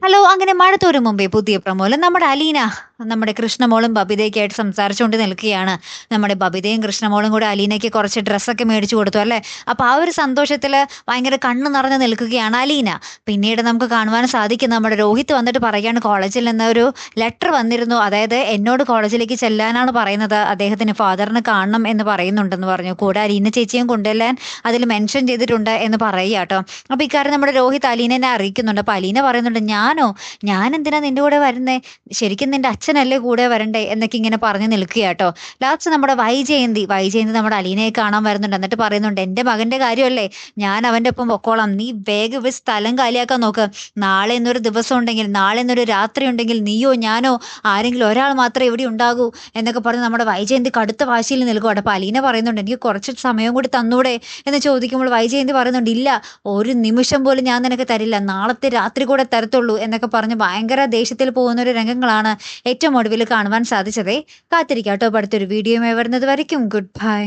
Hello! അങ്ങനെ മഴ തോരും മുമ്പേ പുതിയ പ്രൊമോയില് നമ്മുടെ അലീന, നമ്മുടെ കൃഷ്ണമോളും ബബിതയൊക്കെയായിട്ട് സംസാരിച്ചുകൊണ്ട് നിൽക്കുകയാണ്. നമ്മുടെ ബബിതയും കൃഷ്ണമോളും കൂടെ അലീനയ്ക്ക് കുറച്ച് ഡ്രസ്സൊക്കെ മേടിച്ചു കൊടുത്തു അല്ലേ. അപ്പൊ ആ ഒരു സന്തോഷത്തില് ഭയങ്കര കണ്ണ് നിറഞ്ഞ് നിൽക്കുകയാണ് അലീന. പിന്നീട് നമുക്ക് കാണുവാൻ സാധിക്കും നമ്മുടെ രോഹിത് വന്നിട്ട് പറയാണ് കോളേജിൽ നിന്ന് ഒരു ലെറ്റർ വന്നിരുന്നു. അതായത് എന്നോട് കോളേജിലേക്ക് ചെല്ലാനാണ് പറയുന്നത്. അദ്ദേഹത്തിന് ഫാദറിനെ കാണണം എന്ന് പറയുന്നുണ്ടെന്ന് പറഞ്ഞു. കൂടെ അലീന ചേച്ചിയും കൊണ്ടുവല്ലാൻ അതിൽ മെൻഷൻ ചെയ്തിട്ടുണ്ട് എന്ന് പറയാട്ടോ. അപ്പൊ ഇക്കാര്യം നമ്മുടെ രോഹിത് അലീനനെ അറിയിക്കുന്നുണ്ട്. അപ്പൊ അലീന പറയുന്നുണ്ട്, "ഞാനോ? ഞാനെന്തിനാ നിന്റെ കൂടെ വരുന്നേ? ശരിക്കും നിന്റെ അച്ഛനല്ലേ കൂടെ വരണ്ടേ?" എന്നൊക്കെ ഇങ്ങനെ പറഞ്ഞു നിൽക്കുകയാട്ടോ. ലാസ്റ്റ് നമ്മുടെ വൈജയന്തി നമ്മുടെ അലീനയെ കാണാൻ വരുന്നുണ്ട്. എന്നിട്ട് പറയുന്നുണ്ട്, "എന്റെ മകന്റെ കാര്യമല്ലേ, ഞാൻ അവന്റെ ഒപ്പം പൊക്കോളാം. നീ വേഗം ഒരു സ്ഥലം കാലിയാക്കാൻ നോക്ക്. നാളെ എന്നൊരു ദിവസം ഉണ്ടെങ്കിൽ, നാളെ എന്നൊരു രാത്രി ഉണ്ടെങ്കിൽ നീയോ ഞാനോ ആരെങ്കിലും ഒരാൾ മാത്രമേ ഇവിടെ ഉണ്ടാകൂ" എന്നൊക്കെ പറഞ്ഞ് നമ്മുടെ വൈജയന്തി കടുത്ത വാശിയിൽ നിൽക്കുവാട്ടോ. അപ്പൊ അലീന പറയുന്നുണ്ട്, "എനിക്ക് കുറച്ച് സമയം കൂടി തന്നൂടെ?" എന്ന് ചോദിക്കുമ്പോൾ വൈജയന്തി പറയുന്നുണ്ട്, "ഇല്ല, ഒരു നിമിഷം പോലും ഞാൻ നിനക്ക് തരില്ല. നാളത്തെ രാത്രി കൂടെ തരത്തുള്ളൂ" എന്നൊക്കെ പറഞ്ഞ് ഭയങ്കര ദേഷ്യത്തിൽ പോകുന്ന ഒരു രംഗങ്ങളാണ് ഏറ്റവും ഒടുവിൽ കാണുവാൻ സാധിച്ചതേ. കാത്തിരിക്കാട്ടോ അടുത്തൊരു വീഡിയോയുമായി വരുന്നത് വരയ്ക്കും. Good bye.